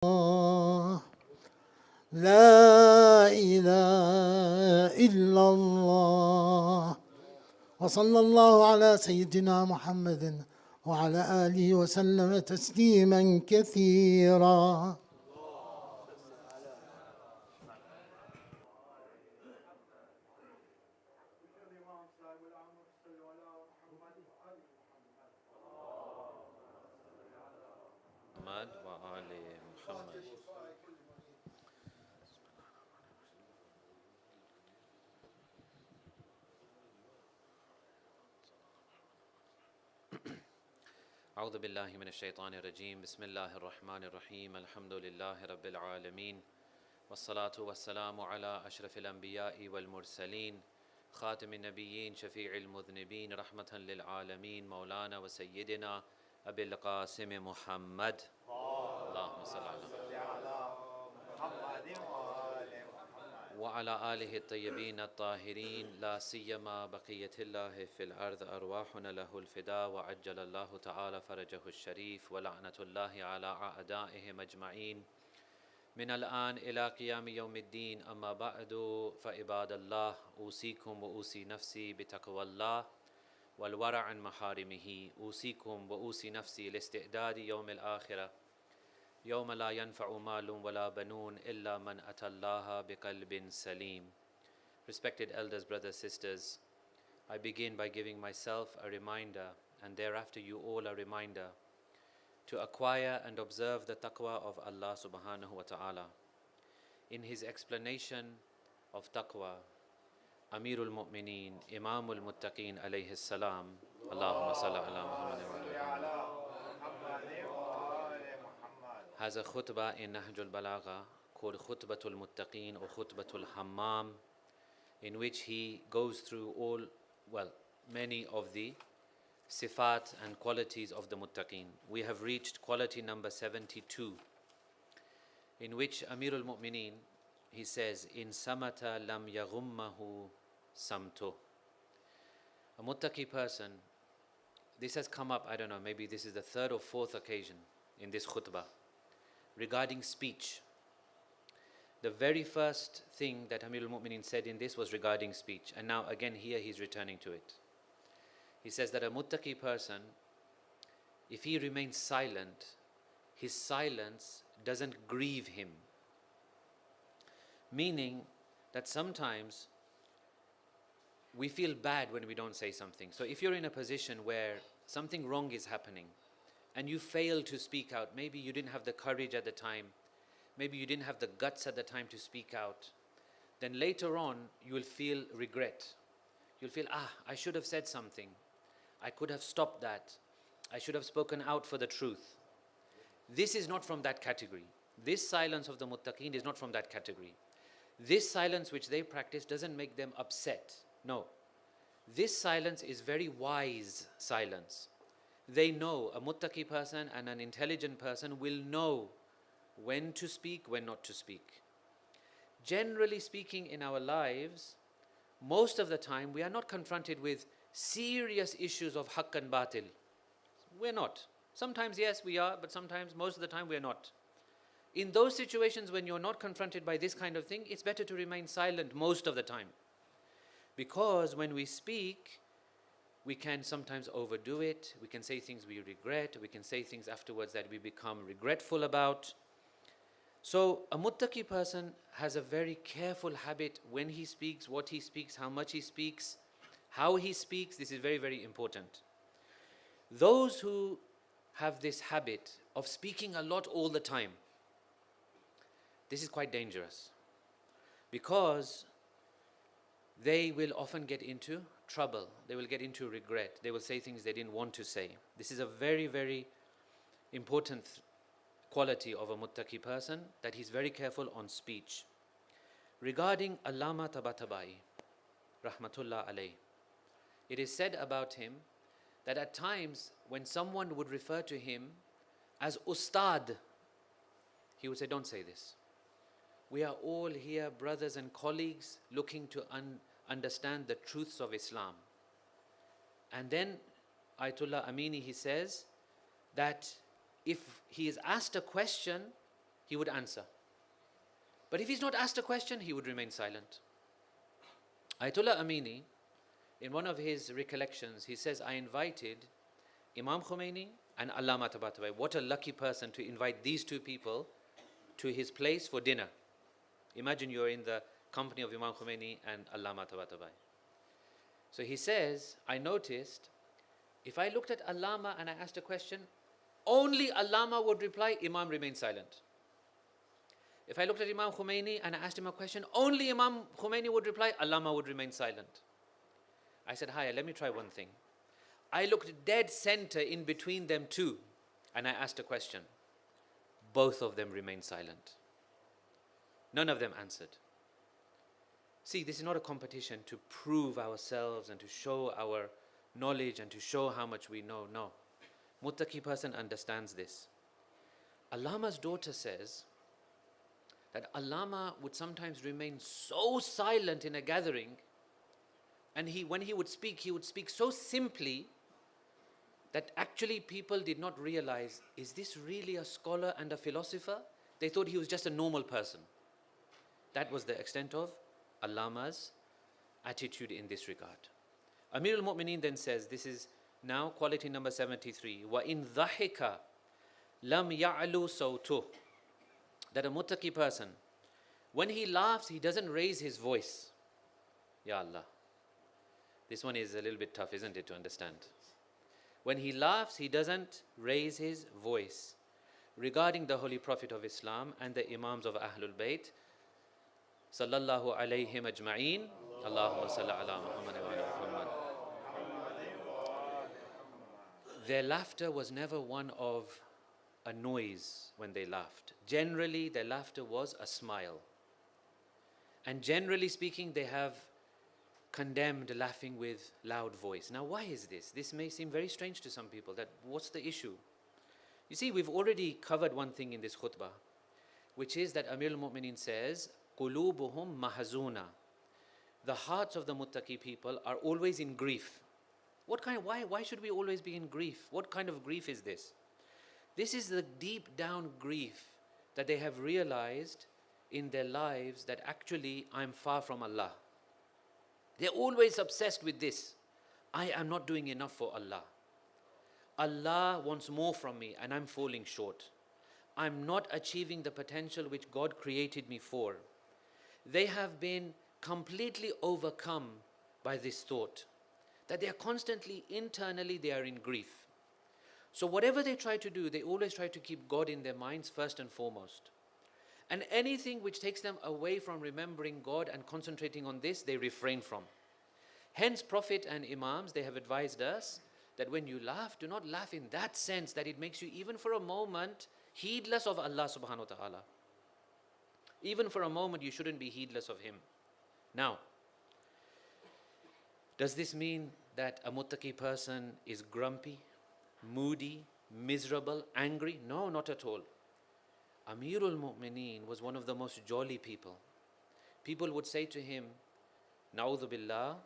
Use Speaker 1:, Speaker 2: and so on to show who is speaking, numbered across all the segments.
Speaker 1: الله لا إله إلا الله وصلى الله على سيدنا محمد وعلى آله وسلم تسليما كثيرا.
Speaker 2: أعوذ بالله من الشيطان الرجيم بسم الله الرحمن الرحيم الحمد لله رب العالمين والصلاة والسلام على أشرف الأنبياء والمرسلين خاتم النبيين شفيع المذنبين رحمة للعالمين مولانا وسيدنا أبي القاسم محمد اللهم صل على وعلى آله الطيبين الطاهرين لا سيما بقية الله في الأرض أرواحنا له الفداء وعجل الله تعالى فرجه الشريف ولعنة الله على أعدائهم أجمعين من الآن إلى قيام يوم الدين. أما بعد فعباد الله أوصيكم وأوصي نفسي بتقوى الله والورع عن محارمه. أوصيكم وأوصي نفسي لاستعداد يوم الآخرة يوم لا ينفع مال ولا بنون إلا من أتى الله بقلب سليم. Respected elders, brothers, sisters, I begin by giving myself a reminder and thereafter you all a reminder to acquire and observe the taqwa of Allah subhanahu wa ta'ala. In his explanation of taqwa, Amirul Mu'mineen, Imamul Muttaqeen alayhi salam, Allahumma salli ala Muhammad wa ala has a khutbah in Nahjul Balagha called Khutbatul Muttaqeen or Khutbatul Hammam, in which he goes through many of the sifat and qualities of the Muttaqeen. We have reached quality number 72, in which Amirul Mu'mineen, he says, In samata lam yaghummahu samtu. A Muttaqi person, this has come up, I don't know, maybe this is the third or fourth occasion in this khutbah, regarding speech. The very first thing that Amirul Mu'mineen said in this was regarding speech, and now again here he's returning to it. He says that a muttaqi person, if he remains silent, his silence doesn't grieve him. Meaning that sometimes we feel bad when we don't say something. So if you're in a position where something wrong is happening and you fail to speak out, maybe you didn't have the courage at the time, maybe you didn't have the guts at the time to speak out, then later on you will feel regret. You'll feel, I should have said something. I could have stopped that. I should have spoken out for the truth. This is not from that category. This silence of the muttaqeen is not from that category. This silence which they practice doesn't make them upset. No. This silence is very wise silence. They know, a muttaqi person and an intelligent person will know when to speak, when not to speak. Generally speaking, in our lives, most of the time we are not confronted with serious issues of haqq and batil. We're not. Sometimes yes we are, but sometimes, most of the time, we're not. In those situations when you're not confronted by this kind of thing, it's better to remain silent most of the time. Because when we speak, we can sometimes overdo it, we can say things we regret, we can say things afterwards that we become regretful about. So a muttaqi person has a very careful habit when he speaks, what he speaks, how much he speaks, how he speaks. This is very, very important. Those who have this habit of speaking a lot all the time, this is quite dangerous, because they will often get into trouble, they will get into regret, they will say things they didn't want to say. This is a very, very important quality of a muttaqi person, that he's very careful on speech. Regarding Allama Tabatabai, rahmatullah alayh, it is said about him that at times when someone would refer to him as Ustad, he would say, don't say this. We are all here, brothers and colleagues, looking to understand the truths of Islam. And then Ayatollah Amini, he says that if he is asked a question, he would answer. But if he's not asked a question, he would remain silent. Ayatollah Amini, in one of his recollections, he says, I invited Imam Khomeini and Allama Tabatabai. What a lucky person to invite these two people to his place for dinner. Imagine you're in the company of Imam Khomeini and Allama Tabatabai. So he says, I noticed, if I looked at Allama and I asked a question, only Allama would reply, Imam remained silent. If I looked at Imam Khomeini and I asked him a question, only Imam Khomeini would reply, Allama would remain silent. I said, hi, let me try one thing. I looked dead center in between them two and I asked a question. Both of them remained silent. None of them answered. See, this is not a competition to prove ourselves and to show our knowledge and to show how much we know. No. Muttaqi person understands this. Allama's daughter says that Allama would sometimes remain so silent in a gathering, and when he would speak so simply that actually people did not realize, is this really a scholar and a philosopher? They thought he was just a normal person. That was the extent of Allama's attitude in this regard. Amir al-Mu'mineen then says, this is now quality number 73, وَإِن ضَحِكَ لَمْ يَعْلُوا صَوْتُهُ. That a muttaqi person, when he laughs, he doesn't raise his voice. Ya Allah. This one is a little bit tough, isn't it, to understand? When he laughs, he doesn't raise his voice. Regarding the Holy Prophet of Islam and the Imams of Ahlul Bayt, sallallahu alayhim ajma'een, Allahumma salli ala Muhammad wa ala Muhammad. Their laughter was never one of a noise when they laughed. Generally, their laughter was a smile. And generally speaking, they have condemned laughing with loud voice. Now, why is this? This may seem very strange to some people, that what's the issue? You see, we've already covered one thing in this khutbah, which is that Amir al-Mu'mineen says, قُلُوبُهُمْ مَحَزُونَ. The hearts of the muttaqi people are always in grief. Why should we always be in grief? What kind of grief is this? This is the deep down grief that they have realized in their lives that actually I'm far from Allah. They're always obsessed with this. I am not doing enough for Allah. Allah wants more from me and I'm falling short. I'm not achieving the potential which God created me for. They have been completely overcome by this thought that they are constantly, internally, they are in grief. So whatever they try to do, they always try to keep God in their minds first and foremost. And anything which takes them away from remembering God and concentrating on this, they refrain from. Hence, Prophet and Imams, they have advised us that when you laugh, do not laugh in that sense that it makes you even for a moment heedless of Allah subhanahu wa ta'ala. Even for a moment, you shouldn't be heedless of Him. Now, does this mean that a muttaqi person is grumpy, moody, miserable, angry? No, not at all. Amirul Mu'mineen was one of the most jolly people. People would say to him, Na'udhu billah,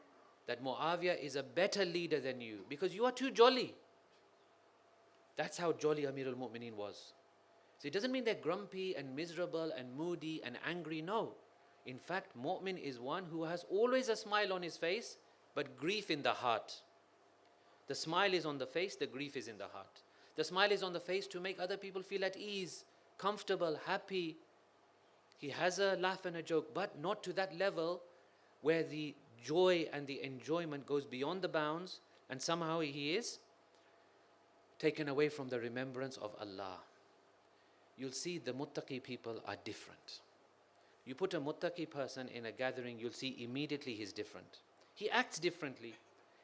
Speaker 2: that Muawiyah is a better leader than you because you are too jolly. That's how jolly Amirul Mu'mineen was. So it doesn't mean they're grumpy and miserable and moody and angry. No. In fact, Mu'min is one who has always a smile on his face, but grief in the heart. The smile is on the face, the grief is in the heart. The smile is on the face to make other people feel at ease, comfortable, happy. He has a laugh and a joke, but not to that level where the joy and the enjoyment goes beyond the bounds and somehow he is taken away from the remembrance of Allah. You'll see the muttaqi people are different. You put a muttaqi person in a gathering, you'll see immediately he's different. He acts differently.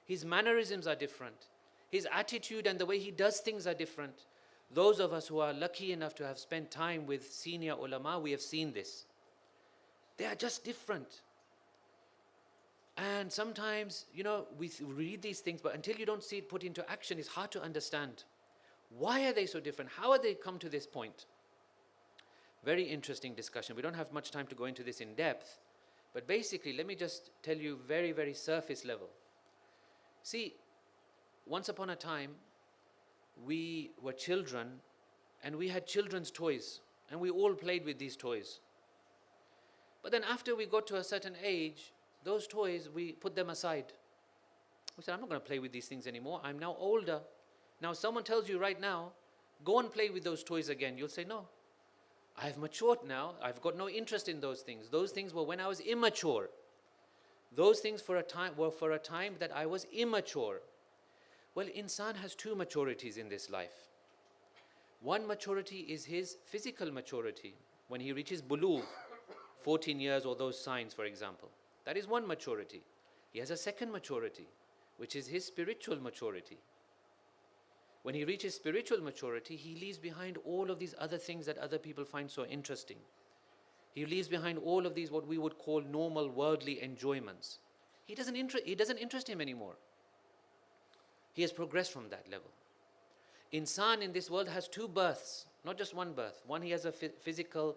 Speaker 2: His mannerisms are different. His attitude and the way he does things are different. Those of us who are lucky enough to have spent time with senior ulama, we have seen this. They are just different. And sometimes, we read these things, but until you don't see it put into action, it's hard to understand. Why are they so different? How have they come to this point? Very interesting discussion. We don't have much time to go into this in depth, but basically, let me just tell you very, very surface level. See, once upon a time, we were children and we had children's toys. and we all played with these toys. But then after we got to a certain age, those toys, we put them aside. We said, I'm not going to play with these things anymore. I'm now older. Now someone tells you right now, go and play with those toys again. You'll say, no, I've matured now. I've got no interest in those things. Those things were when I was immature. Those things were for a time that I was immature. Well, insan has two maturities in this life. One maturity is his physical maturity. When he reaches bulugh, 14 years or those signs, for example. That is one maturity. He has a second maturity, which is his spiritual maturity. When he reaches spiritual maturity, he leaves behind all of these other things that other people find so interesting. He leaves behind all of these what we would call normal worldly enjoyments. It doesn't interest him anymore. He has progressed from that level. Insan in this world has two births, not just one birth. One, he has a physical,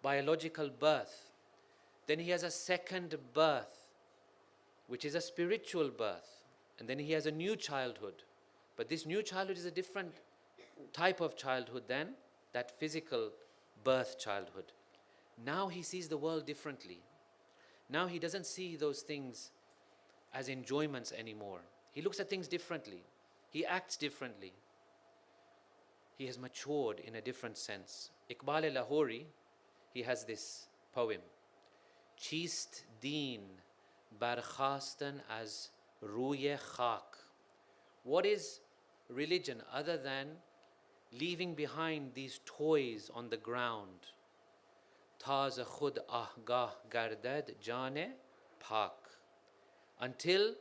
Speaker 2: biological birth. Then he has a second birth, which is a spiritual birth. And then he has a new childhood. But this new childhood is a different type of childhood than that physical birth childhood. Now he sees the world differently. Now he doesn't see those things as enjoyments anymore. He looks at things differently. He acts differently. He has matured in a different sense. Iqbal-e-Lahori, he has this poem. Chist deen barkhastan az ruye khak. What is religion other than leaving behind these toys on the ground? Taz khud ahgah gardad jane pak. Until,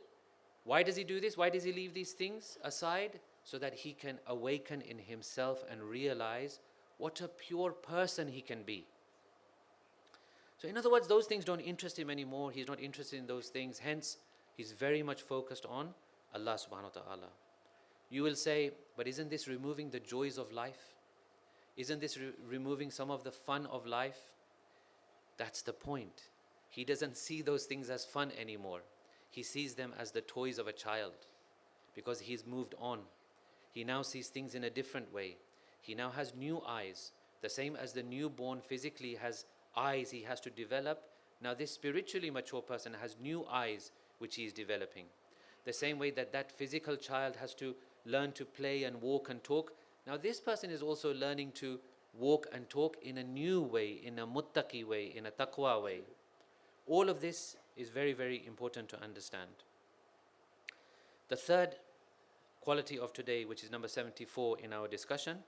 Speaker 2: why does he do this? Why does he leave these things aside? So that he can awaken in himself and realize what a pure person he can be. So in other words, those things don't interest him anymore. He's not interested in those things. Hence, he's very much focused on Allah subhanahu wa ta'ala. You will say, but isn't this removing the joys of life? Isn't this removing some of the fun of life? That's the point. He doesn't see those things as fun anymore. He sees them as the toys of a child because he's moved on. He now sees things in a different way. He now has new eyes. The same as the newborn physically has eyes he has to develop. Now this spiritually mature person has new eyes which he is developing. The same way that that physical child has to learn to play and walk and talk. Now this person is also learning to walk and talk in a new way, in a muttaqi way, in a taqwa way. All of this is very, very important to understand. The third quality of today, which is number 74 in our discussion,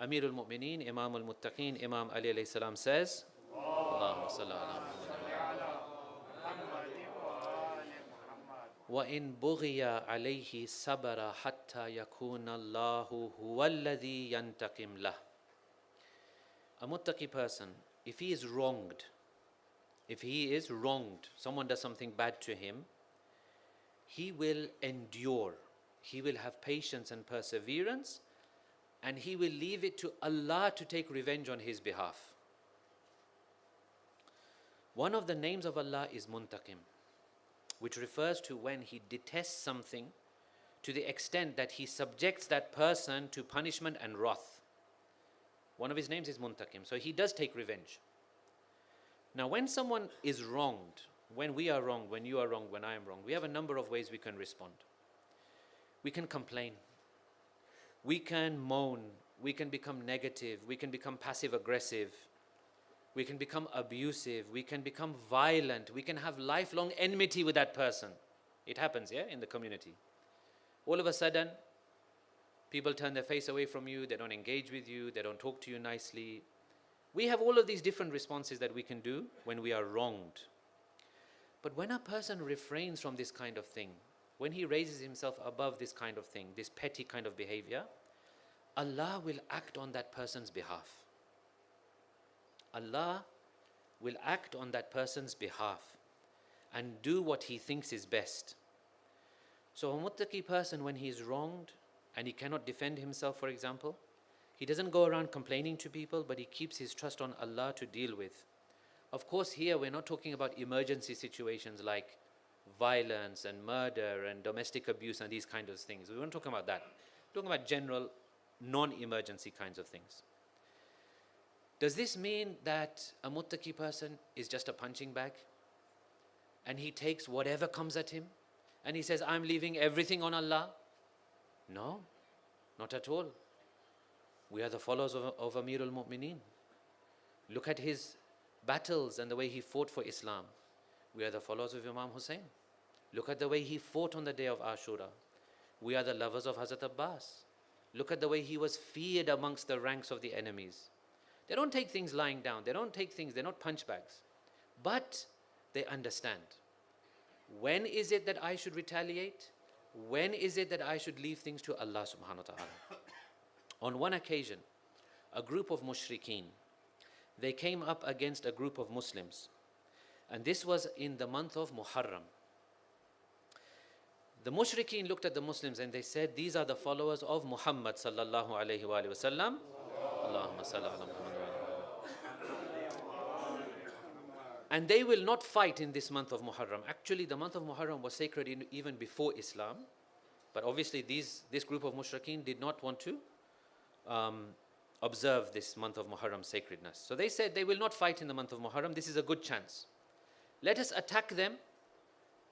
Speaker 2: Amirul Mu'mineen, Imam al-Muttaqeen, Imam Ali alayhi salam says, Allahumma salli ala وَإِن بُغِيَ عَلَيْهِ صَبَرَ حَتَّى يَكُونَ اللَّهُ هُوَ الَّذِي يَنْتَقِمْ لَهُ. A muttaqi person, if he is wronged, someone does something bad to him, he will endure. He will have patience and perseverance, and he will leave it to Allah to take revenge on his behalf. One of the names of Allah is Muntaqim, which refers to when he detests something to the extent that he subjects that person to punishment and wrath. One of his names is Muntaqim. So he does take revenge. Now when someone is wronged, when we are wrong, when you are wrong, when I am wrong, we have a number of ways we can respond. We can complain. We can moan. We can become negative. We can become passive aggressive. We can become abusive. We can become violent. We can have lifelong enmity with that person. It happens, yeah, in the community. All of a sudden, people turn their face away from you. They don't engage with you. They don't talk to you nicely. We have all of these different responses that we can do when we are wronged. But when a person refrains from this kind of thing, when he raises himself above this kind of thing, this petty kind of behavior, Allah will act on that person's behalf. Allah will act on that person's behalf and do what he thinks is best. So a muttaqi person, when he is wronged and he cannot defend himself, for example, he doesn't go around complaining to people, but he keeps his trust on Allah to deal with. Of course, here we're not talking about emergency situations like violence and murder and domestic abuse and these kinds of things. We weren't talking about that. We're talking about general non-emergency kinds of things. Does this mean that a muttaqi person is just a punching bag? And he takes whatever comes at him? And he says, I'm leaving everything on Allah? No, not at all. We are the followers of Amir al-Mu'mineen. Look at his battles and the way he fought for Islam. We are the followers of Imam Hussein. Look at the way he fought on the day of Ashura. We are the lovers of Hazrat Abbas. Look at the way he was feared amongst the ranks of the enemies. They don't take things lying down. They don't take things, they're not punch bags. But they understand. When is it that I should retaliate? When is it that I should leave things to Allah subhanahu wa ta'ala? On one occasion, a group of mushrikeen, they came up against a group of Muslims. And this was in the month of Muharram. The mushrikeen looked at the Muslims and they said, these are the followers of Muhammad sallallahu alayhi wa sallam. Allahumma salli ala Muhammad. And they will not fight in this month of Muharram. Actually, the month of Muharram was sacred even before Islam. But obviously, this group of mushrikeen did not want to observe this month of Muharram sacredness. So they said they will not fight in the month of Muharram. This is a good chance. Let us attack them.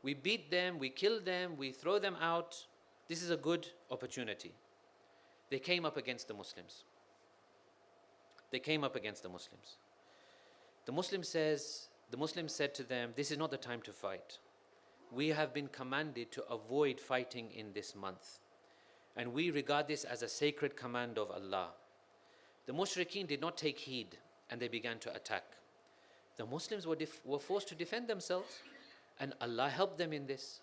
Speaker 2: We beat them, we kill them, we throw them out. This is a good opportunity. They came up against the Muslims. They came up against the Muslims. The Muslim said to them, this is not the time to fight. We have been commanded to avoid fighting in this month. And we regard this as a sacred command of Allah. The mushrikeen did not take heed and they began to attack. The Muslims were forced to defend themselves. And Allah helped them in this.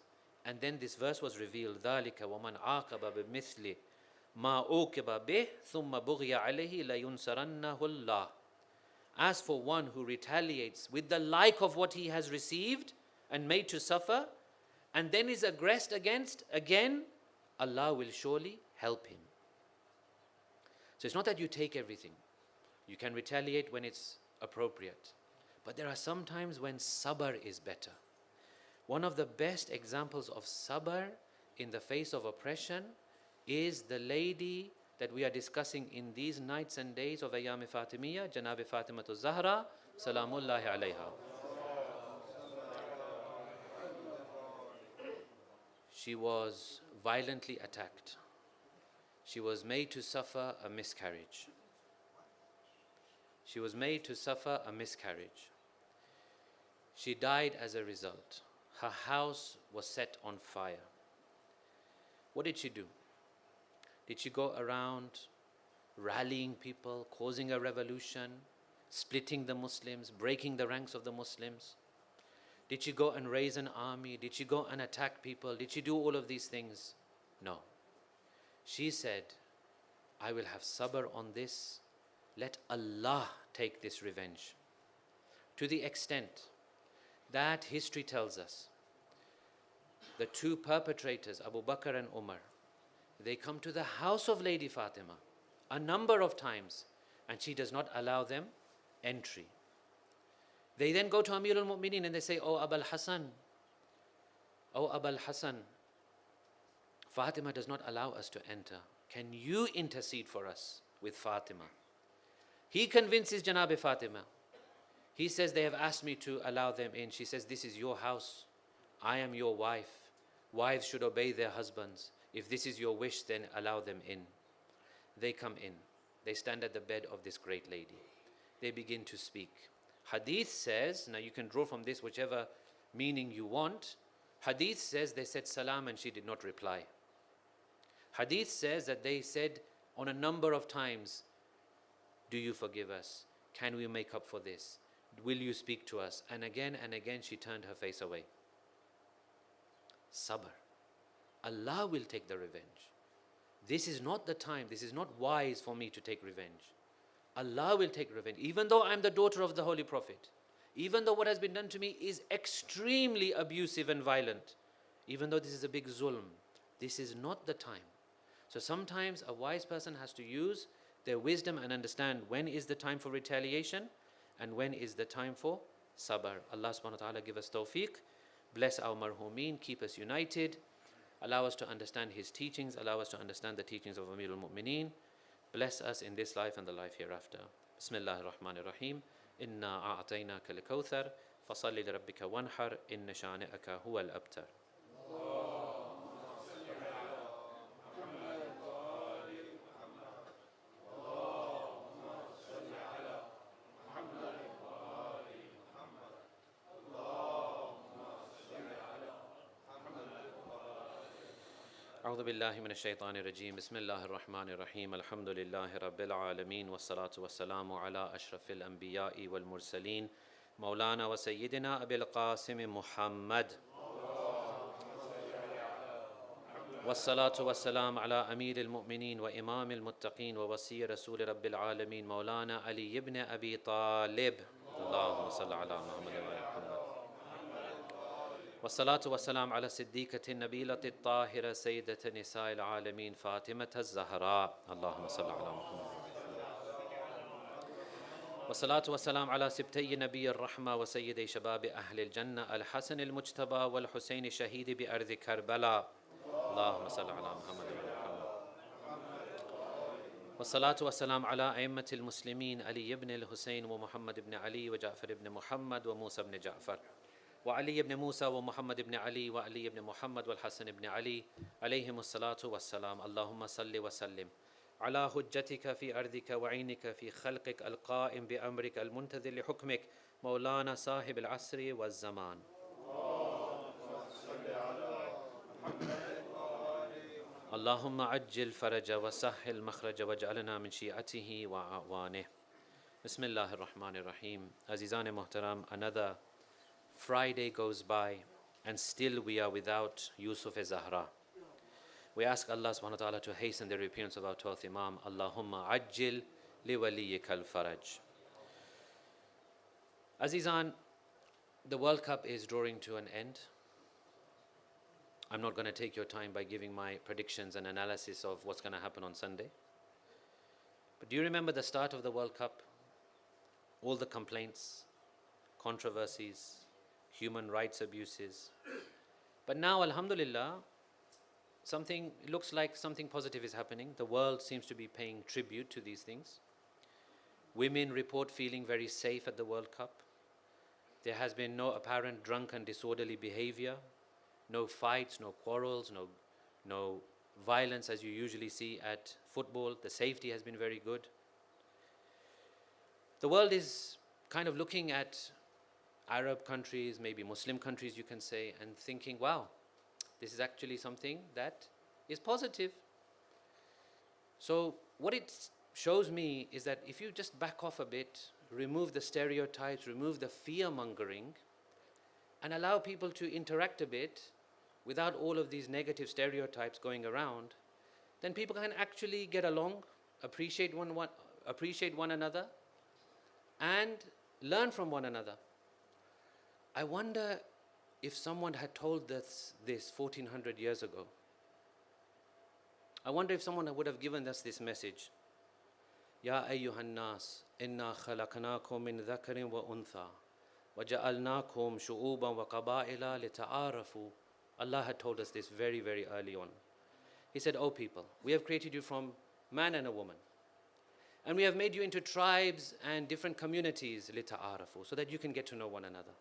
Speaker 2: And then this verse was revealed. ذَلِكَ وَمَنْ عَاقَبَ بِمِثْلِ مَا أُوكِبَ بِهِ ثُمَّ بُغِيَ عَلَيْهِ لَيُنْصَرَنَّهُ اللَّهُ. As for one who retaliates with the like of what he has received and made to suffer, and then is aggressed against, again, Allah will surely help him. So it's not that you take everything. You can retaliate when it's appropriate. But there are some times when sabr is better. One of the best examples of sabr in the face of oppression is the lady that we are discussing in these nights and days of Ayyam Fatimiyya, Janab Fatimatu Zahra, Salamullahi alayha. She was violently attacked. She was made to suffer a miscarriage. She was made to suffer a miscarriage. She died as a result. Her house was set on fire. What did she do? Did she go around rallying people, causing a revolution, splitting the Muslims, breaking the ranks of the Muslims? Did she go and raise an army? Did she go and attack people? Did she do all of these things? No. She said, I will have sabr on this. Let Allah take this revenge. To the extent that history tells us, the two perpetrators, Abu Bakr and Umar, they come to the house of Lady Fatima a number of times and she does not allow them entry. They then go to Amir al-Mu'mineen and they say, Oh Abul Hassan, Fatima does not allow us to enter. Can you intercede for us with Fatima? He convinces Janab Fatima. He says, they have asked me to allow them in. She says, this is your house. I am your wife. Wives should obey their husbands. If this is your wish, then allow them in. They come in. They stand at the bed of this great lady. They begin to speak. Hadith says, now you can draw from this whichever meaning you want. Hadith says they said salam and she did not reply. Hadith says that they said on a number of times, do you forgive us? Can we make up for this? Will you speak to us? And again she turned her face away. Sabr. Allah will take the revenge. This is not the time, this is not wise for me to take revenge. Allah will take revenge. Even though I'm the daughter of the Holy Prophet, even though what has been done to me is extremely abusive and violent, even though this is a big zulm, this is not the time. So sometimes a wise person has to use their wisdom and understand when is the time for retaliation and when is the time for sabr. Allah subhanahu wa ta'ala give us tawfiq, bless our marhumeen, keep us united, allow us to understand his teachings, allow us to understand the teachings of Amir al-Mu'mineen, bless us in this life and the life hereafter. بسم الله الرحمن الرحيم إنا أعطيناك الكوثر فصل لربك وانحر إن شانئك هو الأبتر. أعوذ بالله من الشيطان الرجيم بسم الله الرحمن الرحيم الحمد لله رب العالمين والصلاة والسلام على أشرف الأنبياء والمرسلين مولانا وسيدنا أبي القاسم محمد والصلاة والسلام على أمير المؤمنين وإمام المتقين ووصي رسول رب العالمين مولانا علي بن أبي طالب اللهم صل على محمد وعلى محمد والصلاة والسلام على الصديقة النبيلة الطاهرة سيدة نساء العالمين فاطمة الزهراء اللهم صل على محمد والصلاة والسلام على سبتي نبي الرحمة وسيدي شباب أهل الجنة الحسن المجتبى والحسين الشهيد بأرض كربلاء اللهم صل على محمد وعلى محمد والصلاة والسلام على أئمة المسلمين علي بن الحسين ومحمد بن علي وجعفر بن محمد وموسى بن جعفر وعلي بن موسى ومحمد بن علي وعلي بن محمد والحسن بن علي عليهم الصلاة والسلام. اللهم صل وسلم على حجتك في أرضك وعينك في خلقك القائم بأمرك المنتظر لحكمك مولانا صاحب العصر والزمان. اللهم عجل فرج وسهل مخرج واجعلنا من شيعته وأعوانه. بسم الله الرحمن الرحيم. Azizan Muhtaram, another Friday goes by and still we are without Yusuf Zahra. We ask Allah subhanahu wa ta'ala to hasten the reappearance of our 12th Imam. Allahumma ajjil li waliyika al-faraj. Azizan, the World Cup is drawing to an end. I'm not going to take your time by giving my predictions and analysis of what's going to happen on Sunday. But do you remember the start of the World Cup? All the complaints, controversies, human rights abuses. But now, alhamdulillah, it looks like something positive is happening. The world seems to be paying tribute to these things. Women report feeling very safe at the World Cup. There has been no apparent drunken disorderly behavior, no fights, no quarrels, no violence as you usually see at football. The safety has been very good. The world is kind of looking at Arab countries, maybe Muslim countries you can say, and thinking, wow, this is actually something that is positive. So what it shows me is that if you just back off a bit, remove the stereotypes, remove the fear-mongering, and allow people to interact a bit without all of these negative stereotypes going around, then people can actually get along, appreciate one another, and learn from one another. I wonder if someone had told us this 1400 years ago. I wonder if someone would have given us this message. Ya ayyuhan nas, inna khalaqnakum min dhakarin wa untha, wa ja'alnakum shu'uban wa qaba'ila lita'arafu. Allah had told us this very, very early on. He said, "O people, we have created you from man and a woman. And we have made you into tribes and different communities, lita'arafu, so that you can get to know one another."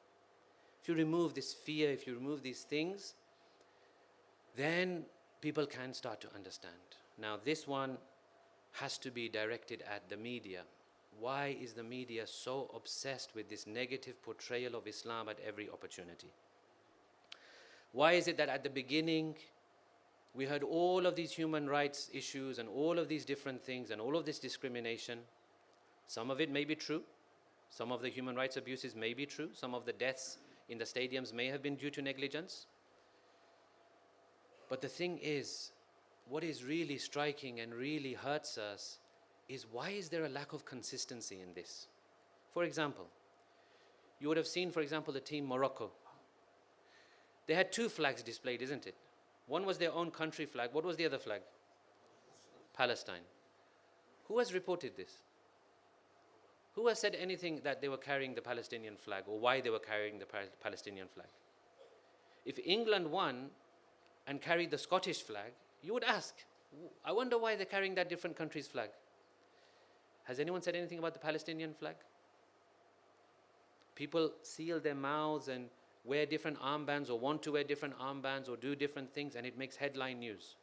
Speaker 2: If you remove this fear, if you remove these things, then people can start to understand. Now this one has to be directed at the media. Why is the media so obsessed with this negative portrayal of Islam at every opportunity? Why is it that at the beginning we heard all of these human rights issues and all of these different things and all of this discrimination? Some of it may be true. Some of the human rights abuses may be true. Some of the deaths in the stadiums may have been due to negligence. But the thing is, what is really striking and really hurts us is why is there a lack of consistency in this? For example, you would have seen, for example, the team Morocco. They had two flags displayed, isn't it? One was their own country flag. What was the other flag? Palestine. Who has reported this? Who has said anything that they were carrying the Palestinian flag or why they were carrying the Palestinian flag? If England won and carried the Scottish flag, you would ask, I wonder why they're carrying that different country's flag. Has anyone said anything about the Palestinian flag? People seal their mouths and wear different armbands or want to wear different armbands or do different things, and it makes headline news.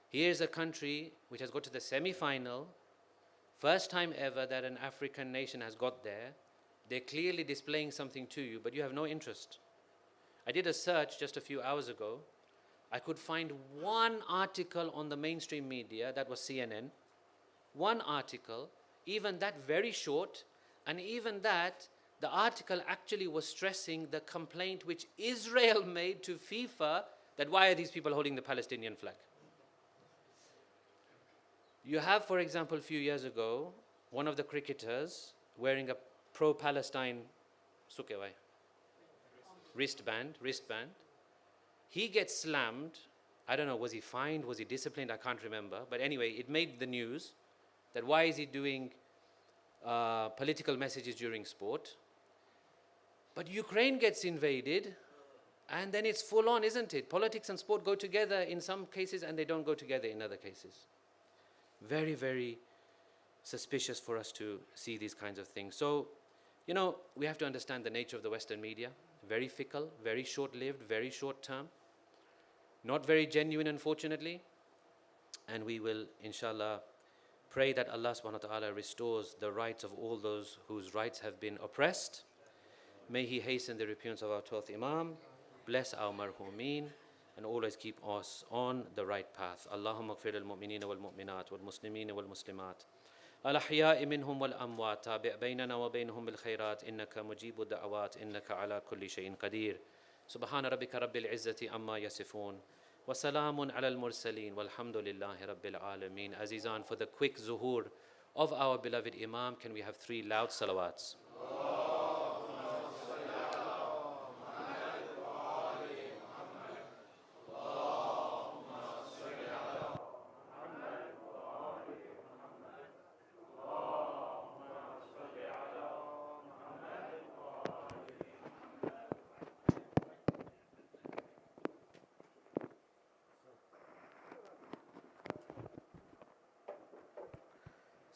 Speaker 2: Here's a country which has got to the semi-final, first time ever that an African nation has got there. They're clearly displaying something to you, but you have no interest. I did a search just a few hours ago. I could find one article on the mainstream media, that was CNN. One article, even that very short, and even that, the article actually was stressing the complaint which Israel made to FIFA that why are these people holding the Palestinian flag? You have, for example, a few years ago, one of the cricketers wearing a pro-Palestine wristband. He gets slammed. I don't know, was he fined? Was he disciplined? I can't remember. But anyway, it made the news that why is he doing political messages during sport? But Ukraine gets invaded, and then it's full on, isn't it? Politics and sport go together in some cases, and they don't go together in other cases. Very, very suspicious for us to see these kinds of things. So, you know, we have to understand the nature of the Western media. Very fickle, very short-lived, very short-term. Not very genuine, unfortunately. And we will, inshallah, pray that Allah subhanahu wa ta'ala restores the rights of all those whose rights have been oppressed. May He hasten the repentance of our 12th Imam, bless our marhumeen, and always keep us on the right path. Allahumma gfir lil-mu'minina wal-mu'minat wal-muslimina wal-muslimat al-ahya'i minhum wal-amwat tabi' baynana wa baynahum bil-khayrat innaka mujibu da'awat innaka ala kulli shay'in qadir. Subhana rabbika rabbil izzati amma yasifun wa salamun ala al-mursaleen walhamdulillahi rabbil alameen. Azizan, for the quick zuhur of our beloved Imam, can we have 3 loud salawats?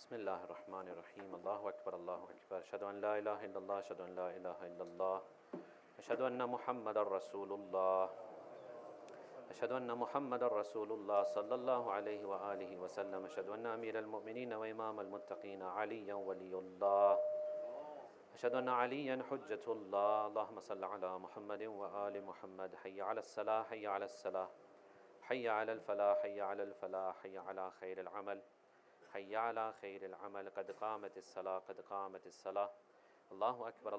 Speaker 2: بسم الله الرحمن الرحيم الله أكبر الله أكبر أشهد أن لا إله إلا الله أشهد أن لا إله إلا الله أشهد أن محمد رسول الله أشهد أن محمد رسول الله صلى الله عليه وآله وسلم أشهد أن أمير المؤمنين وإمام المتقين عليا ولي الله أشهد أن عليا حجة الله اللهم صل على محمد وآل محمد حي على الصلاة حي على الصلاة حي على الفلاح حي على الفلاح حي على خير العمل حي على خير العمل قد قامت الصلاة قد قامت الصلاة الله أكبر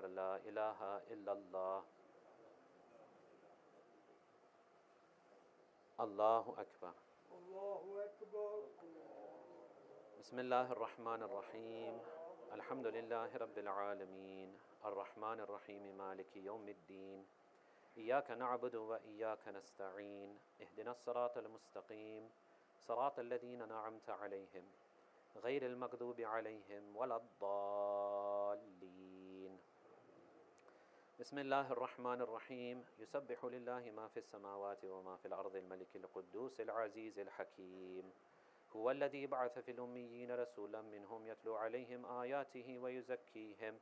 Speaker 2: لا إله إلا الله الله أكبر بسم الله الرحمن الرحيم الحمد لله رب العالمين الرحمن الرحيم مالك يوم الدين إياك نعبد وإياك نستعين اهدنا الصراط المستقيم صراط الذين أنعمت عليهم غير المغضوب عليهم ولا الضالين بسم الله الرحمن الرحيم يسبح لله ما في السماوات وما في الأرض الملك القدوس العزيز الحكيم هو الذي بعث في الأميين رسولا منهم يتلو عليهم آياته ويزكيهم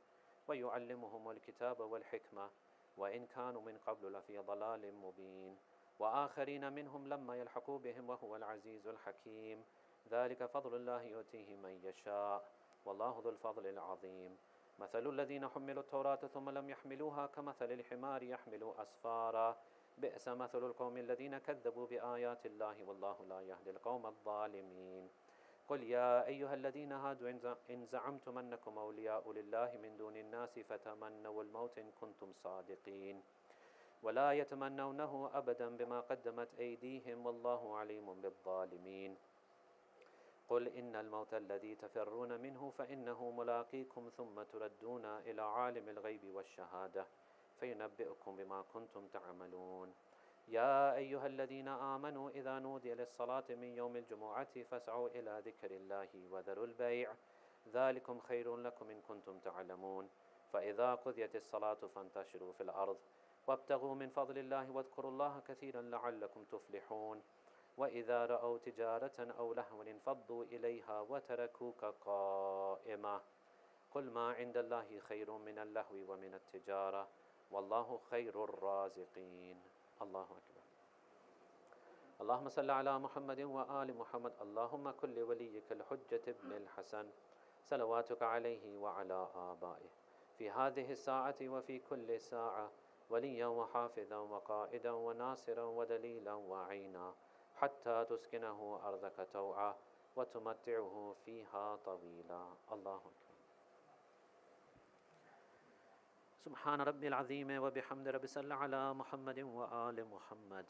Speaker 2: ويعلمهم الكتاب والحكمة وإن كانوا من قبل لفي ضلال مبين وآخرين منهم لما يلحقوا بهم وهو العزيز الحكيم ذلك فضل الله يؤتيه من يشاء والله ذو الفضل العظيم مثل الذين حملوا التوراة ثم لم يحملوها كمثل الحمار يحمل أسفارا بئس مثل القوم الذين كذبوا بآيات الله والله لا يهدي القوم الظالمين قل يا أيها الذين هادوا إن زعمتم أنكم أولياء لله من دون الناس فتمنوا الموت إن كنتم صادقين ولا يتمنونه أبدا بما قدمت أيديهم والله عليم بالظالمين قل إن الموت الذي تفرون منه فإنه ملاقيكم ثم تردون إلى عالم الغيب والشهادة فينبئكم بما كنتم تعملون يا أيها الذين آمنوا إذا نودي للصلاة من يوم الجمعة فاسعوا إلى ذكر الله وذروا البيع ذلكم خير لكم إن كنتم تعلمون فإذا قضيت الصلاة فانتشروا في الأرض وابتغوا من فضل الله واذكروا الله كثيرا لعلكم تفلحون
Speaker 3: وإذا رأوا تجارة أو لهوا انفضوا إليها وتركوك قائما قل ما عند الله خير من اللهو ومن التجارة والله خير الرازقين. الله أكبر. اللهم صل على محمد وآل محمد. اللهم كن لوليك الحجة ابن الحسن صلواتك عليه وعلى آبائه في هذه الساعة وفي كل ساعة وليا وحافظا وقائدا وناصرا ودليلا وعينا حتى تسكنه أرضك توعا وتمتعه فيها طويلا. الله أكبر. سبحان ربي العظيم وبحمد ربي صل على محمد وآل محمد.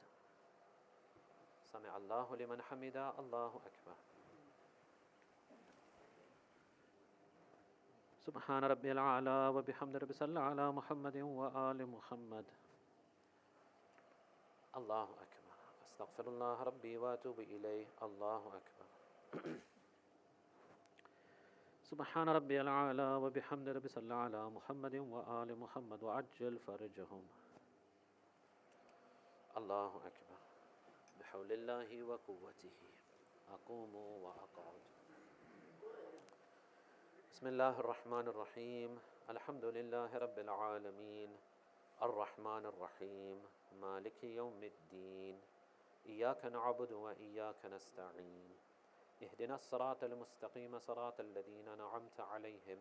Speaker 3: سمع الله لمن حمده. الله أكبر. سبحان ربي الأعلى وبحمد ربي صل على محمد وآل محمد. الله أكبر. أستغفر الله ربي وأتوب إليه. الله أكبر. سبحان ربي الأعلى وبحمد ربي صل على محمد وآل محمد وعجل فرجهم. الله أكبر. بحول الله وقوته أقوم وأقعد. بسم الله الرحمن الرحيم. الحمد لله رب العالمين الرحمن الرحيم مالك يوم الدين إياك نعبد وإياك نستعين اهدنا الصراط المستقيم صراط الذين أنعمت عليهم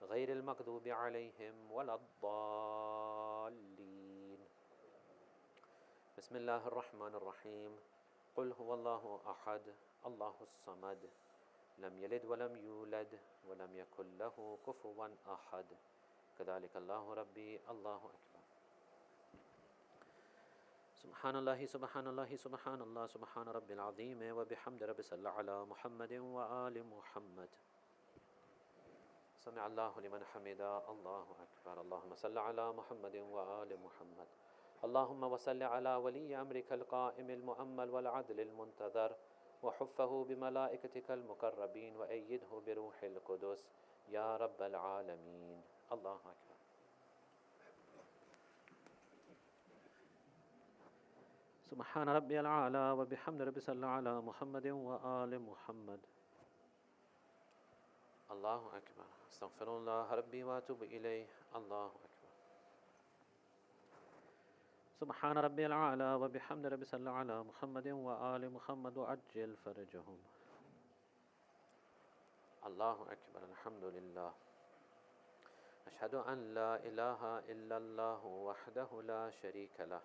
Speaker 3: غير المغضوب عليهم ولا الضالين. بسم الله الرحمن الرحيم. قل هو الله أحد الله الصمد لم يلد ولم يولد ولم يكن له كفوا أحد كذلك الله ربي. الله أكبر. سبحان الله سبحان الله سبحان الله سبحان ربي العظيم وبحمد ربي صل على محمد وآل محمد. سمع الله لمن حمده. الله أكبر. اللهم صل على محمد وآل محمد. اللهم وصل على ولي أمرك القائم المؤمل والعدل المنتظر وحفه بملائكتك المقربين وأيده بروح القدس يا رب العالمين. الله أكبر. سبحان ربي الأعلى وبحمد ربي صل على محمد وآل محمد. الله أكبر. أستغفر الله ربي وأتوب إليه. الله أكبر. سبحان ربي الأعلى وبحمد ربي صل على محمد وآل محمد وعجل فرجهم. الله أكبر. الحمد لله. أشهد أن لا إله إلا الله وحده لا شريك له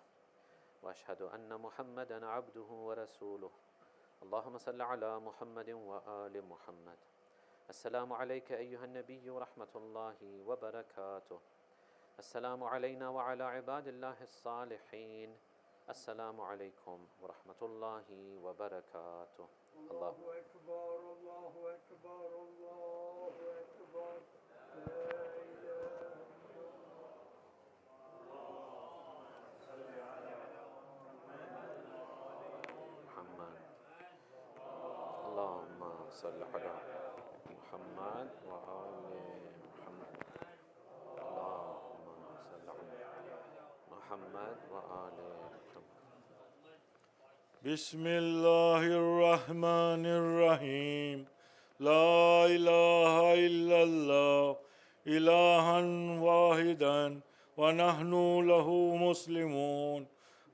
Speaker 3: وأشهد أن محمدا عبده ورسوله. اللهم صل على محمد وآل محمد. السلام عليك أيها النبي ورحمة الله وبركاته. السلام علينا وعلى عباد الله الصالحين. السلام عليكم ورحمة الله وبركاته.
Speaker 4: الله أكبر الله أكبر الله أكبر لا إله إلا
Speaker 3: محمد. اللهم صل على محمد وآل محمد. اللهم صل على محمد وآل محمد.
Speaker 4: بسم الله الرحمن الرحيم. لا إله إلا الله إلها واحدا ونحن له مسلمون.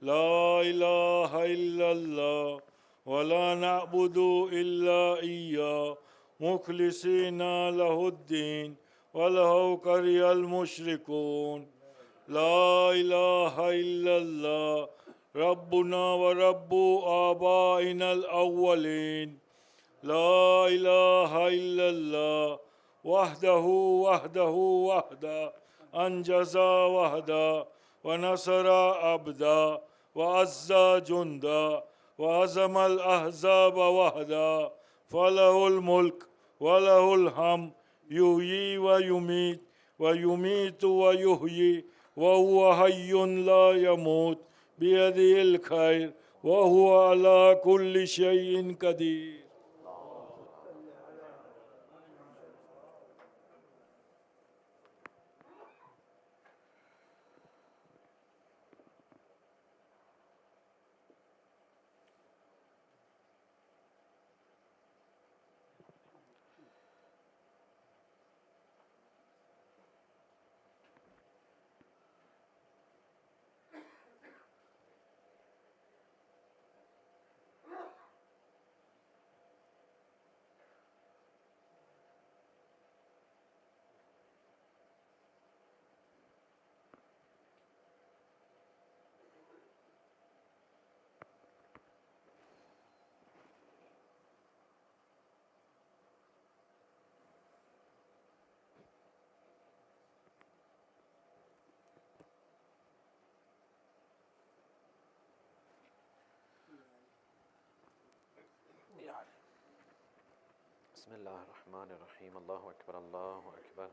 Speaker 4: لا إله إلا الله ولا نعبد إلا إياه مخلصين له الدين ولو كره المشركون. لا إله إلا الله ربنا ورب آبائنا الأولين. لا إله إلا الله وحده وحده أنجز وحده ونصر عبدا وعز جندا وهزم الأحزاب وحده. فله الملك وله الحمد يحيي ويميت ويميت ويحيي وهو حي لا يموت بيده الخير وهو على كل شيء قدير.
Speaker 3: بسم الله الرحمن الرحيم. الله أكبر الله أكبر.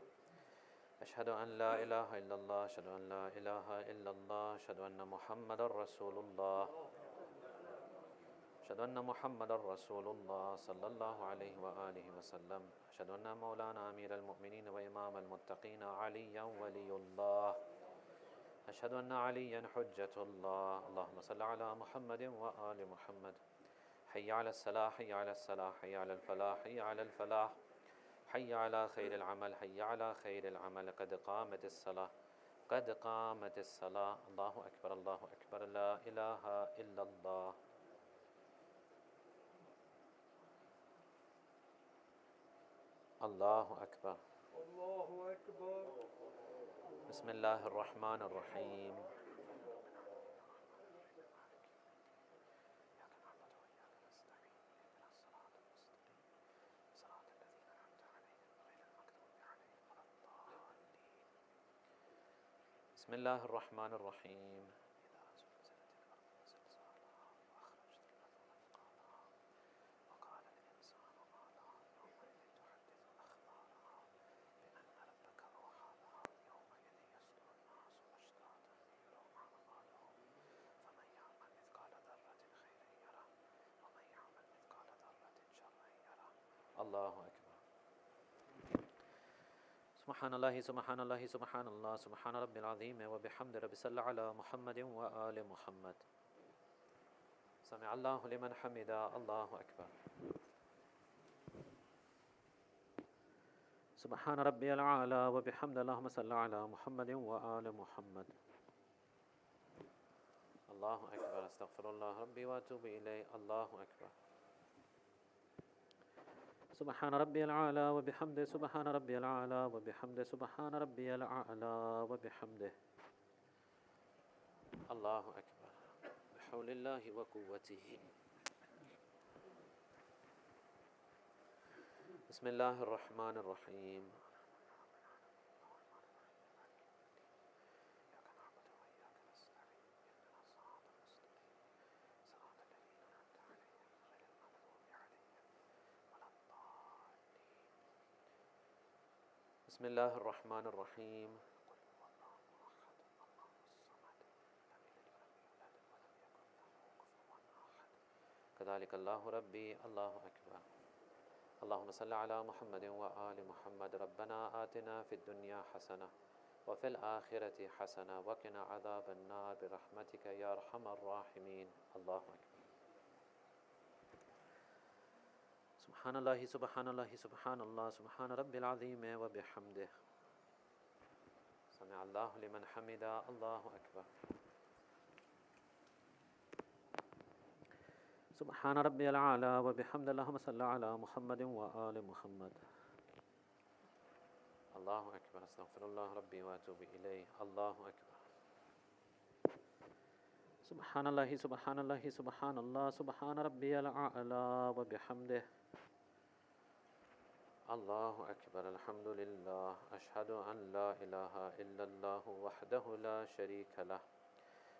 Speaker 3: أشهد أن لا إله إلا الله، أشهد أن لا إله إلا الله، أشهد أن محمد رسول الله، أشهد أن محمد رسول الله صلى الله عليه وآله وسلم. أشهد أن مولانا أمير المؤمنين وإمام المتقين عليا ولي الله. أشهد أن عليا حجة الله. اللهم صل على محمد وآل محمد. حي على الصلاة، حي على الصلاة، حي على الفلاح، حي على الفلاح، حي على خير العمل، حي على خير العمل. قد قامت الصلاة، قد قامت الصلاة. الله أكبر الله أكبر. لا إله إلا الله. الله أكبر.
Speaker 4: الله أكبر.
Speaker 3: بسم الله الرحمن الرحيم. بسم الله الرحمن الرحيم. الله أكبر. سبحان الله سبحان الله سبحان الله سبحان ربي العظيم وبحمد ربي. صل على محمد وآل محمد. سمع الله لمن حمده. الله أكبر. سبحان ربي الأعلى وبحمد. اللهم صل على محمد وآل محمد. الله أكبر. استغفر الله ربي وأتوب إليه. الله أكبر. سبحان ربي الأعلى وبحمده. سبحان ربي الأعلى وبحمده. سبحان ربي الأعلى وبحمده. الله أكبر. بحول الله وقوته. بسم الله الرحمن الرحيم. بسم الله الرحمن الرحيم. كذلك الله ربي. الله أكبر. اللهم صل على محمد وآل محمد. ربنا آتنا في الدنيا حسنة وفي الآخرة حسنة وقنا عذاب النار برحمتك يا أرحم الراحمين. الله أكبر. سبحان الله سبحان الله سبحان الله سبحان ربي العظيم وبحمده. سمع الله لمن حمده. الله أكبر. سبحان ربي الأعلى وبحمد. اللهم صل على محمد وآل محمد. الله أكبر. استغفر الله ربي وأتوب إليه. الله أكبر. سبحان الله سبحان الله سبحان الله سبحان ربي الأعلى وبحمده. الله أكبر. الحمد لله. أشهد أن لا إله إلا الله وحده لا شريك له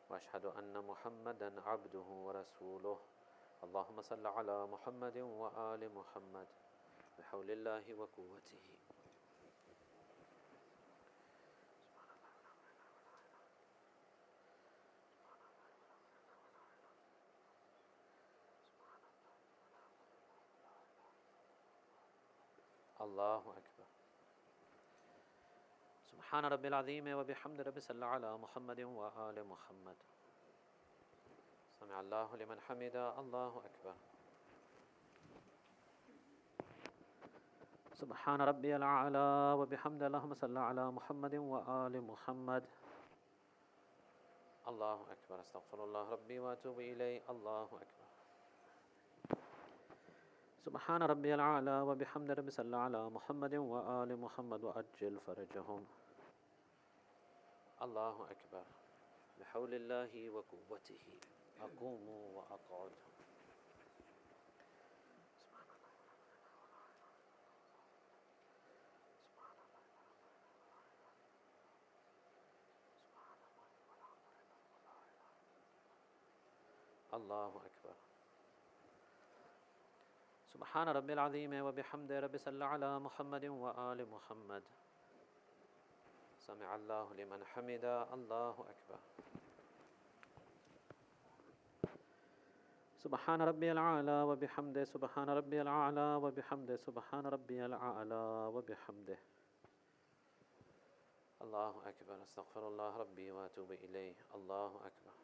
Speaker 3: وأشهد أن محمدا عبده ورسوله. اللهم صل على محمد وآل محمد بحول الله وقوته. الله أكبر. سبحان ربي العظيم وبحمد ربي. صل على محمد وآل محمد. سمع الله لمن حمده. الله أكبر. سبحان ربي الأعلى وبحمد. اللهم صل على محمد وآل محمد. الله أكبر. استغفر الله ربي وأتوب إليه. الله أكبر. سبحان ربي الأعلى وبحمد ربي. صل على محمد وآل محمد وأجل فرجهم. الله أكبر. بحول الله وقوته. أقوم وأقعد. الله أكبر. سبحان ربي العظيم وبحمده رب صل على محمد وآل محمد. سمع الله لمن حمد. الله أكبر. سبحان ربي الأعلى وبحمده. سبحان ربي الأعلى وبحمده. سبحان ربي الأعلى وبحمده. الله أكبر. أستغفر الله ربي وأتوب إليه. الله أكبر.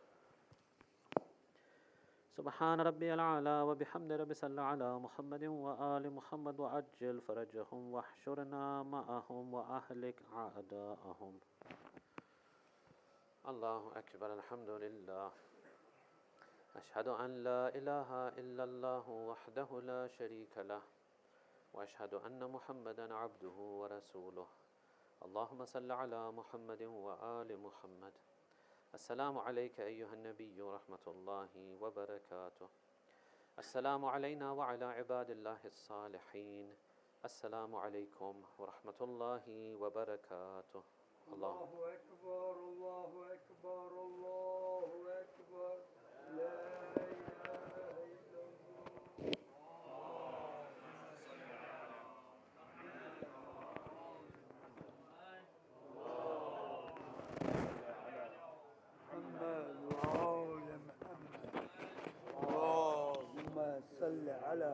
Speaker 3: سبحان ربي الأعلى وبحمد رب صل على محمد وآل محمد وعجل فرجهم واحشرنا معهم وأهلك أعداءهم. الله أكبر. الحمد لله. أشهد أن لا إله إلا الله وحده لا شريك له وأشهد أن محمدا عبده ورسوله. اللهم صل على محمد وآل محمد. السلام عليك أيها النبي ورحمة الله وبركاته. السلام علينا وعلى عباد الله الصالحين. السلام عليكم ورحمة الله وبركاته.
Speaker 4: الله أكبر الله أكبر الله أكبر. لا إله إلا محمد وآل محمد. اللهم صل على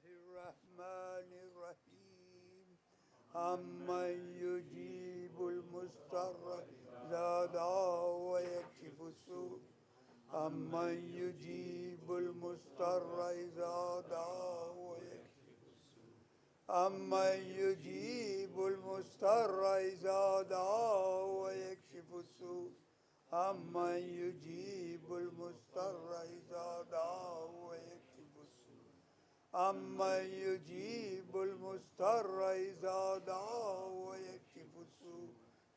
Speaker 4: الرحمن الرحيم. أمن يجيب المضطر إذا دعا ويكشف السوء. أمن يجيب المضطر إذا دعا ويكشف السوء. أمن يجيب المضطر إذا دعا ويكشف السوء. أمن يجيب المضطر إذا دعا ويكشف السوء. أمن يجيب المضطر إذا دعا ويكشف السوء.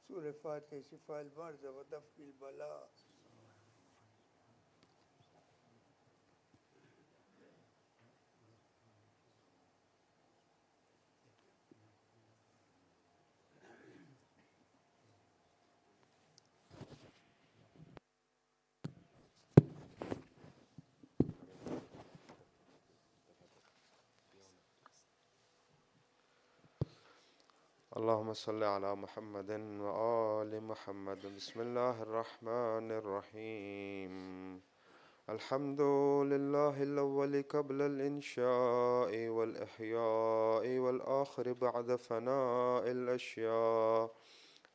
Speaker 4: سورة فاتحة شفاء المرضى ودفع البلاء.
Speaker 5: اللهم صل على محمد وآل محمد. بسم الله الرحمن الرحيم. الحمد لله الأول قبل الإنشاء والإحياء والآخر بعد فناء الأشياء.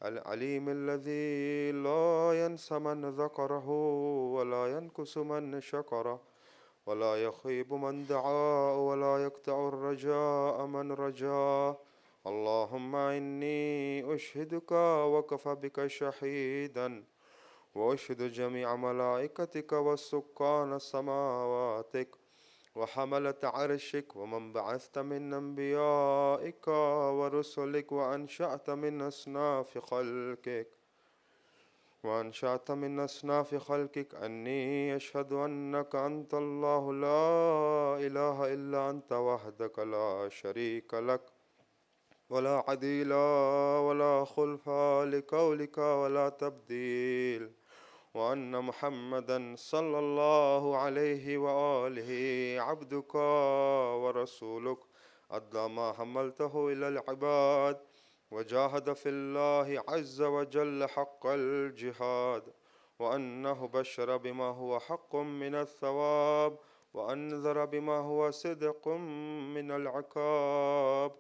Speaker 5: العليم الذي لا ينسى من ذكره ولا ينكس من شكره ولا يخيب من دعا ولا يقطع الرجاء من رجاه. اللهم إني أشهدك وكفى بك شهيدا وأشهد جميع ملائكتك والسكان سماواتك وحملة عرشك ومن بعثت من أنبيائك ورسلك وأنشأت من أصناف خلقك أني أشهد أنك أنت الله لا إله إلا أنت وحدك لا شريك لك ولا عديل ولا خلف لقولك ولا تبديل، وأن محمدا صلى الله عليه وآله عبدك ورسولك أدى ما حملته إلى العباد وجاهد في الله عز وجل حق الجهاد، وأنه بشر بما هو حق من الثواب وأنذر بما هو صدق من العقاب.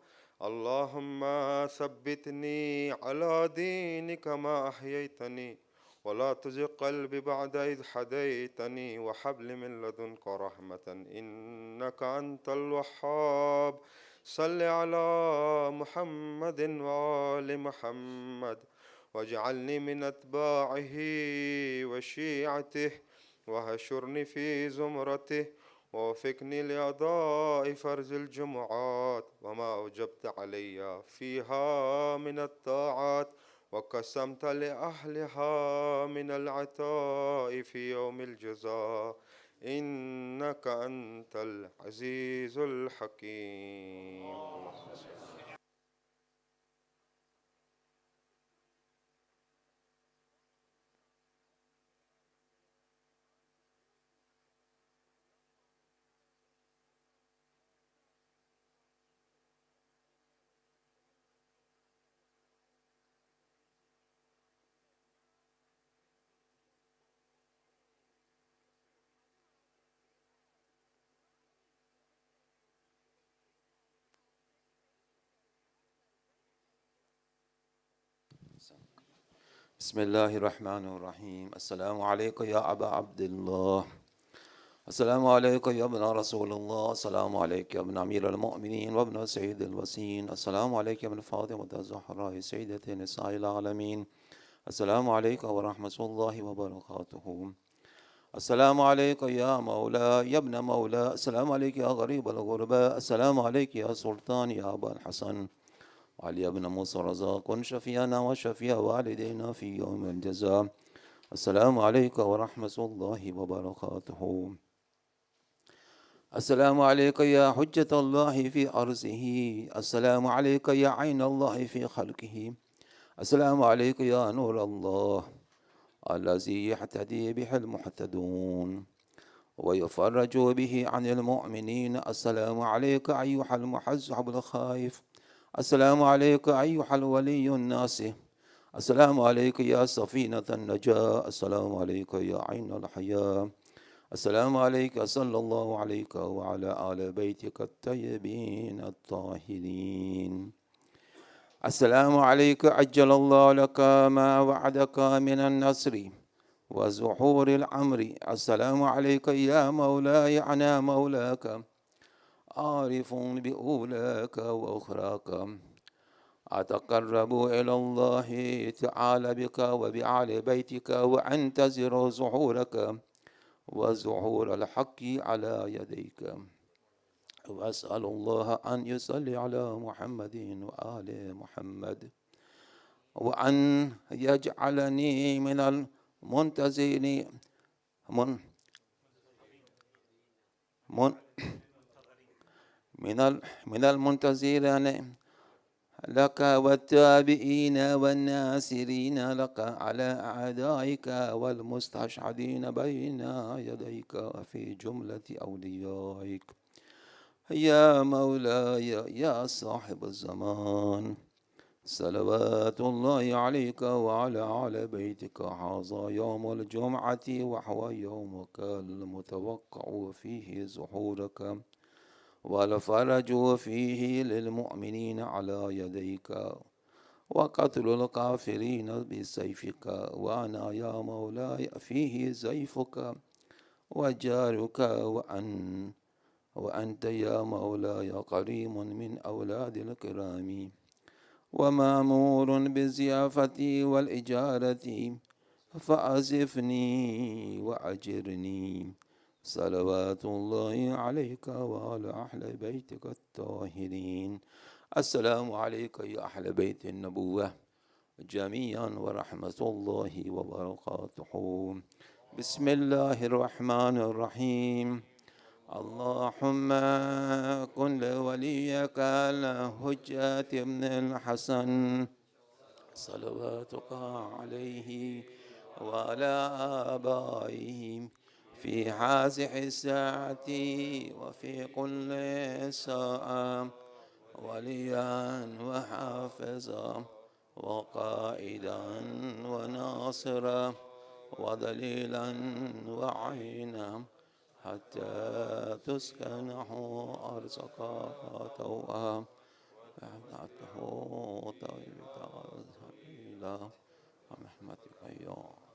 Speaker 5: اللهم ثبتني على دينك ما أحييتني ولا تزغ قلبي بعد إذ هديتني وهب لي من لدنك رحمة إنك أنت الوهاب. صل على محمد وآل محمد واجعلني من أتباعه وشيعته وهشرني في زمرته ووفقني لأداء فرض الجمعات وما أوجبت علي فيها من الطاعات وقسمت لأهلها من العطاء في يوم الجزاء إنك أنت العزيز الحكيم.
Speaker 6: بسم الله الرحمن الرحيم. السلام عليك يا أبا عبد الله، السلام عليك يا ابن رسول الله، السلام عليك يا ابن أمير المؤمنين وابن سيد الوسين، السلام عليك يا ابن فاطمة الزهراء سيدة نساء العالمين، السلام عليك ورحمة الله وبركاته. السلام عليك يا مولاي يا ابن مولاي، السلام عليك يا غريب الغرباء، السلام عليك يا سلطان يا أبا الحسن وعلي بن موسى رزاق شفيعنا وشفيع والدينا في يوم الجزاء. السلام عليك ورحمة الله وبركاته. السلام عليك يا حجة الله في أرضه، السلام عليك يا عين الله في خلقه، السلام عليك يا نور الله الذي يهتدي به المهتدون ويفرج به عن المؤمنين. السلام عليك أيها المحزب الخائف، السلام عليك أيها الولي الناصح، السلام عليك يا سفينة النجاة، السلام عليك يا عين الحياة، السلام عليك صلى الله عليك وعلى آل بيتك الطيبين الطاهرين. السلام عليك عجل الله لك ما وعدك من النصر وزحور الأمر. السلام عليك يا مولاي أنا مولاك عارف بأولاك وأخراك، أتقرب إلى الله تعالى بك وبآل بيتك وأنتظر ظهورك وظهور الحق على يديك، وأسأل الله أن يصلي على محمد وآل محمد وأن يجعلني من المنتظرين من المنتظرين لك والتابعين والناصرين لك على أعدائك والمستشهدين بين يديك في جملة أوليائك. يا مولاي يا صاحب الزمان، صلوات الله عليك وعلى آل بيتك. هذا يوم الجمعة وهو يومك المتوقع فيه ظهورك والفرج فيه للمؤمنين على يديك وقتل الكافرين بسيفك، وأنا يا مولاي فيه سيفك وجارك وأنت يا مولاي قريب من أولاد الكرام ومأمور بالزيافة والإجارة فأعزفني وأجرني. صلوات الله عليك وعلى أهل بيتك الطاهرين. السلام عليك يا أهل بيت النبوة جميعا ورحمة الله وبركاته. بسم الله الرحمن الرحيم. اللهم كن لوليك الحجة ابن الحسن صلواتك عليه وعلى آبائه في هذه الساعة وفي كل ساعة وليا وحافظا وقائدا وناصرا ودليلا وعينا حتى تسكنه أرزك توأا بعدته طيبة إلى رحمتك يا